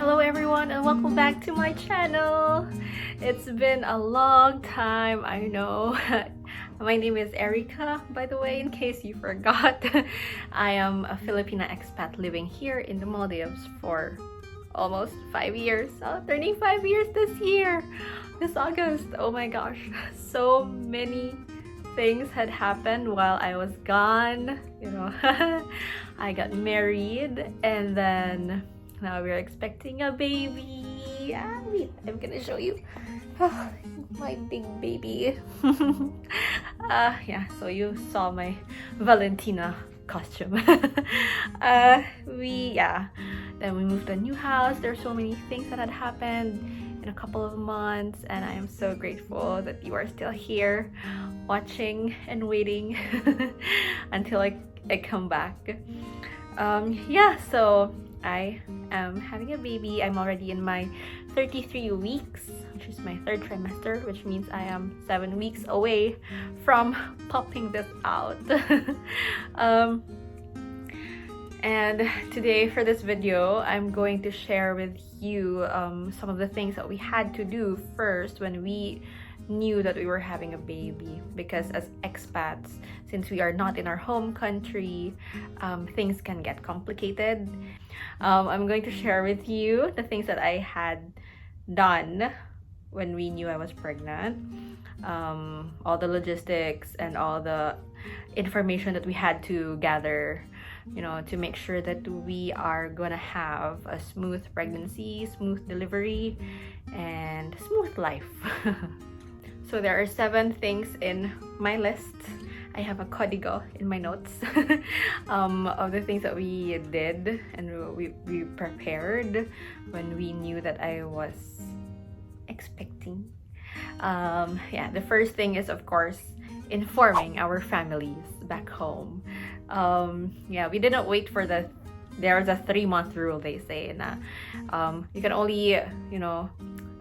Hello everyone and welcome back to my channel. It's been a long time, I know. My name is Erica, by the way, in case you forgot. I am a Filipina expat living here in the Maldives for almost 5 years. Turning 5 years this year, this August. Oh my gosh, so many things had happened while I was gone. I got married and then now we're expecting a baby. Wait, I'm gonna show you. My big baby. Yeah, so you saw my Valentina costume. Then we moved to a new house. There's so many things that had happened in a couple of months, and I am so grateful that you are still here watching and waiting until I come back. So I am having a baby. I'm already in my 33 weeks, which is my third trimester, which means I am 7 weeks away from popping this out. And today for this video, I'm going to share with you some of the things that we had to do first when we knew that we were having a baby, because as expats, since we are not in our home country, things can get complicated. I'm going to share with you the things that I had done when we knew I was pregnant, all the logistics and all the information that we had to gather, to make sure that we are gonna have a smooth pregnancy, smooth delivery, and smooth life. So there are 7 things in my list. I have a código in my notes of the things that we did and we prepared when we knew that I was expecting. The first thing is, of course, informing our families back home. We didn't wait for there's a 3-month rule, they say, na you can only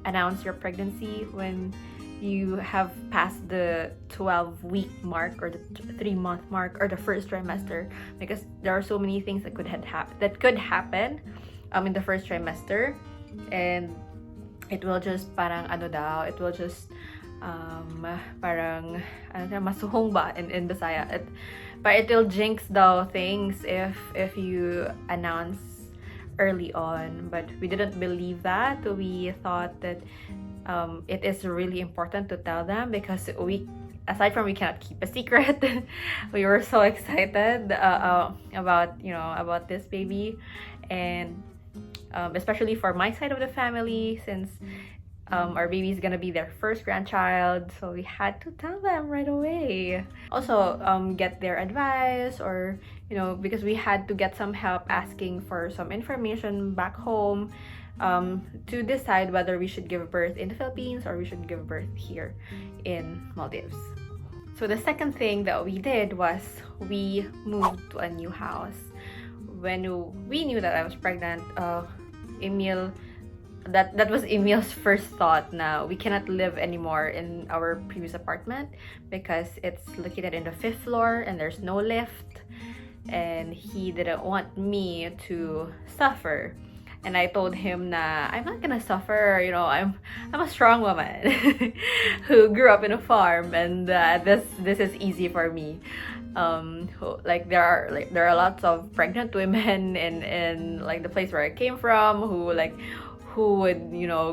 announce your pregnancy when you have passed the 12-week mark or the 3-month mark or the first trimester, because there are so many things that could happen in the first trimester, and it will just masuhong ba in Bisaya, but it will jinx daw things if you announce early on. But we didn't believe that. We thought that it is really important to tell them, because aside from we cannot keep a secret, we were so excited about this baby, and especially for my side of the family, since our baby is gonna be their first grandchild, so we had to tell them right away. Also, get their advice, or because we had to get some help asking for some information back home, to decide whether we should give birth in the Philippines or we should give birth here in Maldives. So the second thing that we did was we moved to a new house. When we knew that I was pregnant, Emil, that was Emil's first thought. Now we cannot live anymore in our previous apartment because it's located in the 5th floor and there's no lift, and he didn't want me to suffer. And I told him na I'm not gonna suffer, I'm a strong woman who grew up in a farm, and this is easy for me. There are lots of pregnant women in like the place where I came from who would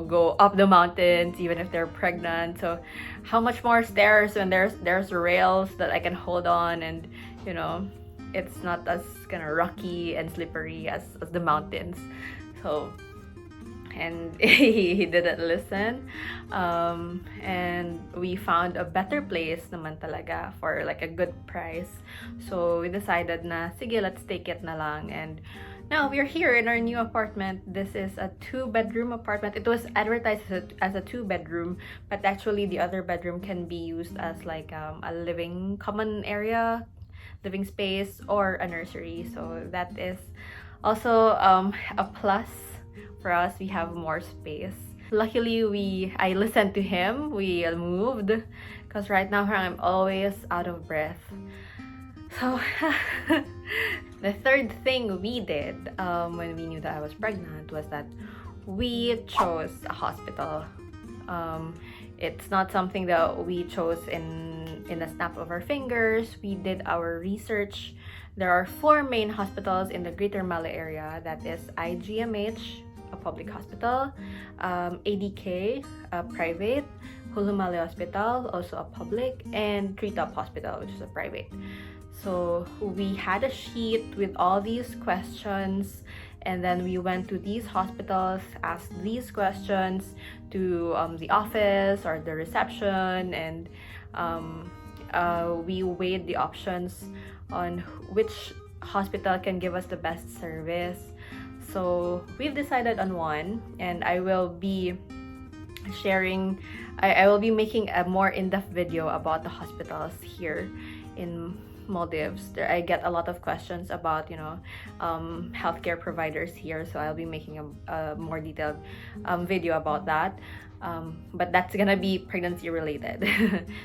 go up the mountains even if they're pregnant. So how much more stairs when there's rails that I can hold on, and it's not as kind of rocky and slippery as the mountains. So, and he didn't listen, and we found a better place naman talaga for like a good price. So we decided na sige, let's take it na lang. And now we're here in our new apartment. This is a 2-bedroom apartment. It was advertised as a 2-bedroom, but actually the other bedroom can be used as like a common area, living space, or a nursery. So that is also a plus for us. We have more space. Luckily, I listened to him. We moved, because right now I'm always out of breath. So the third thing we did when we knew that I was pregnant was that we chose a hospital. It's not something that we chose in a snap of our fingers. We did our research. There are 4 main hospitals in the Greater Malay area. That is IGMH, a public hospital, ADK, a private, Hulu Malay Hospital, also a public, and Treetop Hospital, which is a private. So we had a sheet with all these questions, and then we went to these hospitals, asked these questions to the office or the reception, and we weighed the options on which hospital can give us the best service. So we've decided on one, and I will be making a more in-depth video about the hospitals here in Maldives. I get a lot of questions about, healthcare providers here, so I'll be making a more detailed video about that. But that's gonna be pregnancy related.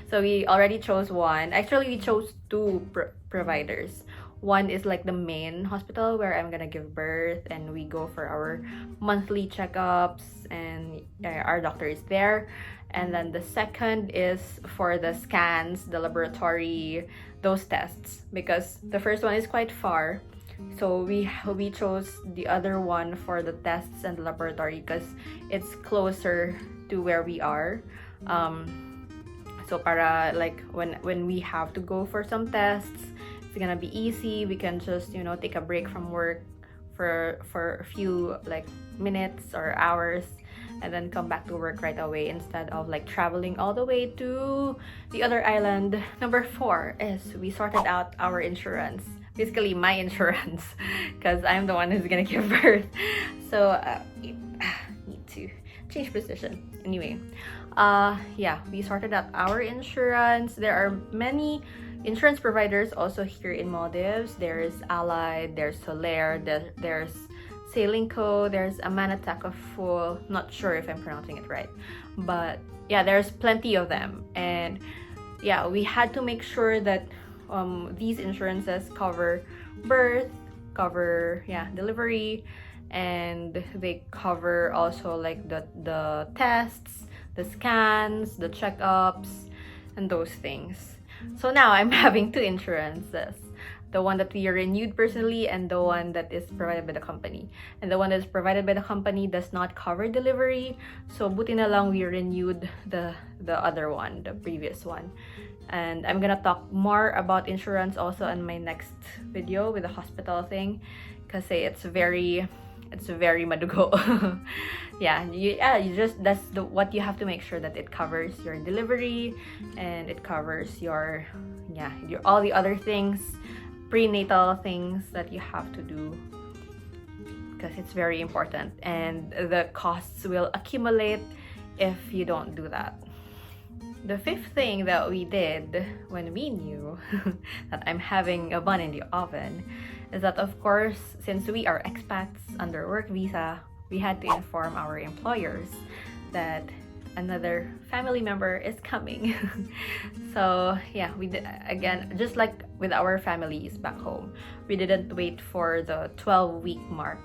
So we already chose one. Actually, we chose 2 providers. One is like the main hospital where I'm gonna give birth, and we go for our monthly checkups, and our doctor is there. And then the second is for the scans, the laboratory, those tests, because the first one is quite far. So we chose the other one for the tests and the laboratory because it's closer to where we are. So para like when we have to go for some tests, it's gonna be easy. We can just take a break from work for a few like minutes or hours, and then come back to work right away instead of like traveling all the way to the other island. Number 4 is we sorted out our insurance, basically my insurance, because I'm the one who's gonna give birth. So need to change position. Anyway, we sorted out our insurance. There are many insurance providers also here in Maldives. There's Allied, there's Solaire, there's Sailing Co, there's Amanataka Full. Not sure if I'm pronouncing it right, but yeah, there's plenty of them. And yeah, we had to make sure that these insurances cover birth, cover delivery, and they cover also like the tests, the scans, the checkups, and those things. So now I'm having 2 insurances. The one that we renewed personally, and the one that is provided by the company. And the one that is provided by the company does not cover delivery, so buti na lang we renewed the other one, the previous one. And I'm gonna talk more about insurance also in my next video with the hospital thing, because it's very madugo. That's what you have to make sure, that it covers your delivery, and it covers your all the other things, prenatal things that you have to do, because it's very important, and the costs will accumulate if you don't do that. The 5th thing that we did when we knew that I'm having a bun in the oven is that, of course, since we are expats under work visa, we had to inform our employers that another family member is coming. So yeah, we did, again, just like with our families back home, we didn't wait for the 12-week mark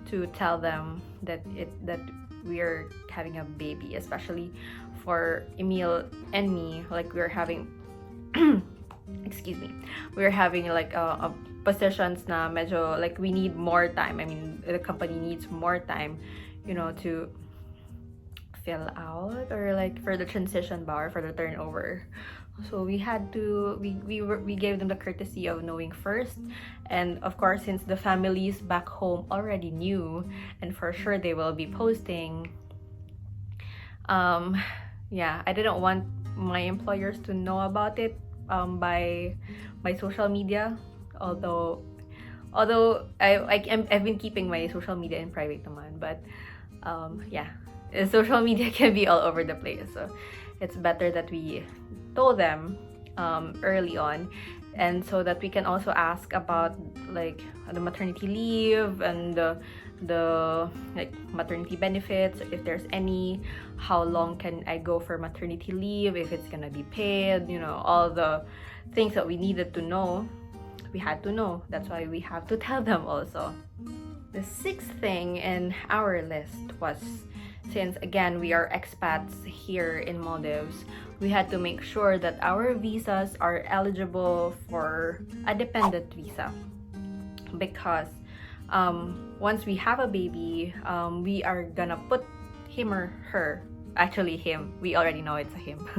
to tell them that we're having a baby, especially for Emil and me. Like, we're having excuse me, we're having like a positions na medyo like we need more time. I mean, the company needs more time, to fill out, or like for the transition bar, for the turnover. So we had to, we gave them the courtesy of knowing first. And of course, since the families back home already knew, and for sure they will be posting, I didn't want my employers to know about it by social media, although I've been keeping my social media in private naman, but social media can be all over the place, so it's better that we told them early on, and so that we can also ask about like the maternity leave and the like maternity benefits, if there's any, how long can I go for maternity leave, if it's gonna be paid, all the things that we needed to know, we had to know. That's why we have to tell them also. The sixth thing in our list was, since again we are expats here in Maldives, we had to make sure that our visas are eligible for a dependent visa, because once we have a baby, we are gonna put him or her, actually him, we already know it's a him,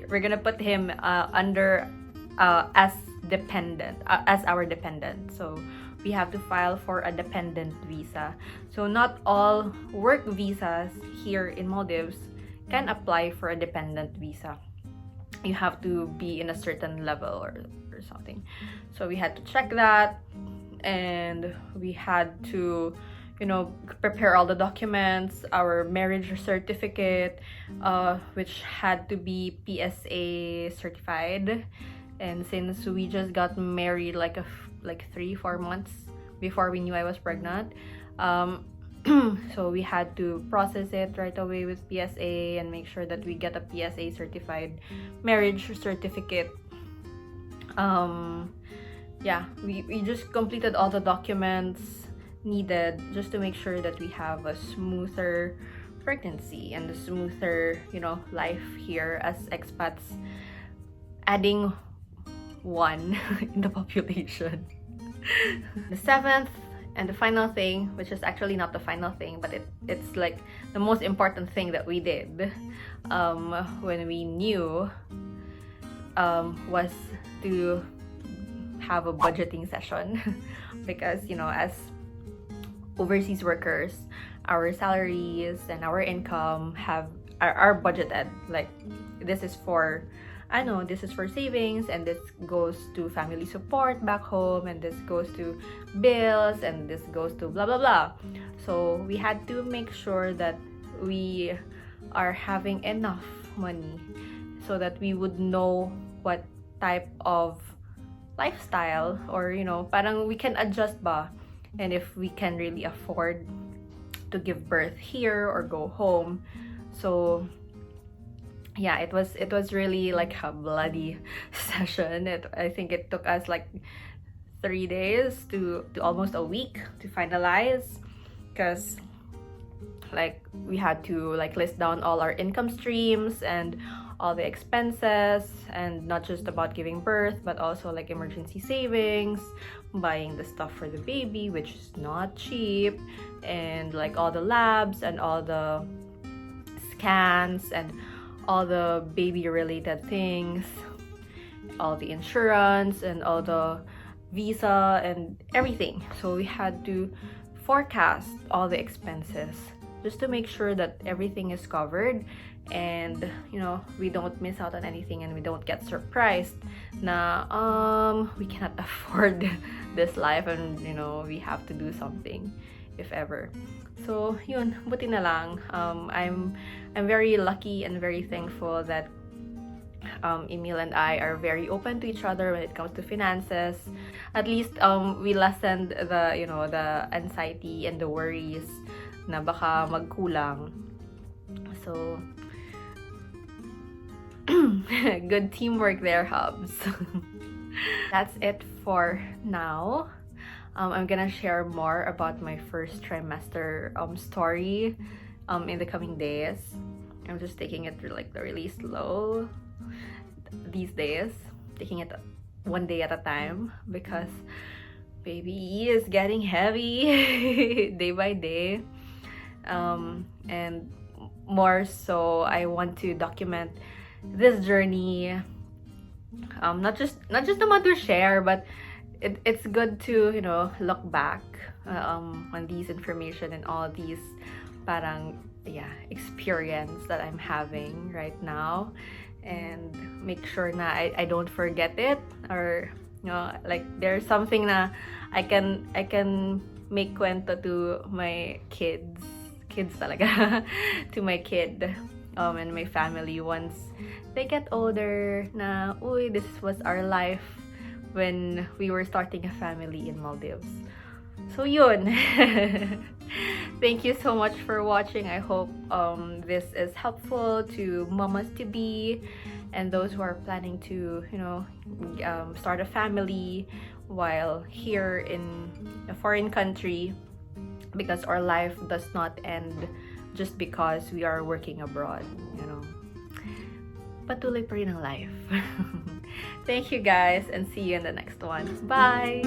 we're gonna put him under as dependent, as our dependent. So we have to file for a dependent visa. So not all work visas here in Maldives can apply for a dependent visa. You have to be in a certain level or something. So we had to check that, and we had to, you know, prepare all the documents, our marriage certificate, which had to be PSA certified. And since we just got married like 3-4 months before we knew I was pregnant, so we had to process it right away with PSA and make sure that we get a PSA certified marriage certificate. Yeah, we just completed all the documents needed just to make sure that we have a smoother pregnancy and a smoother, you know, life here as expats, adding one in the population. The seventh and the final thing, which is actually not the final thing, but it's like the most important thing that we did when we knew, was to have a budgeting session. Because, you know, as overseas workers, our salaries and our income are budgeted. Like, this is for, I know, this is for savings, and this goes to family support back home, and this goes to bills, and this goes to blah blah blah. So we had to make sure that we are having enough money so that we would know what type of lifestyle, or, you know, parang we can adjust ba, and if we can really afford to give birth here or go home. So yeah, it was really like a bloody session. I think it took us like 3 days to almost a week to finalize, because like we had to like list down all our income streams and all the expenses, and not just about giving birth, but also like emergency savings, buying the stuff for the baby, which is not cheap, and like all the labs and all the scans and all the baby related things, all the insurance and all the visa and everything. So we had to forecast all the expenses just to make sure that everything is covered, and, you know, we don't miss out on anything, and we don't get surprised na we cannot afford this life, and, you know, we have to do something if ever. So yun, buti na lang. I'm very lucky and very thankful that Emil and I are very open to each other when it comes to finances. At least we lessened the, you know, the anxiety and the worries na baka magkulang. So good teamwork there, hubs. That's it for now. I'm gonna share more about my first trimester story in the coming days. I'm just taking it like really slow these days, taking it one day at a time, because baby is getting heavy day by day, and more so I want to document this journey, not just a mother share, but it's good to, you know, look back on these information and all these parang experience that I'm having right now, and make sure na I don't forget it, or, you know, like there's something na I can make kwento to my kids talaga to my kid and my family once they get older, na uy, this was our life when we were starting a family in Maldives. So yun. Thank you so much for watching. I hope this is helpful to mamas to be and those who are planning to, you know, start a family while here in a foreign country, because our life does not end just because we are working abroad, you know. Patuloy pa rin ang life. Thank you guys, and see you in the next one. Bye!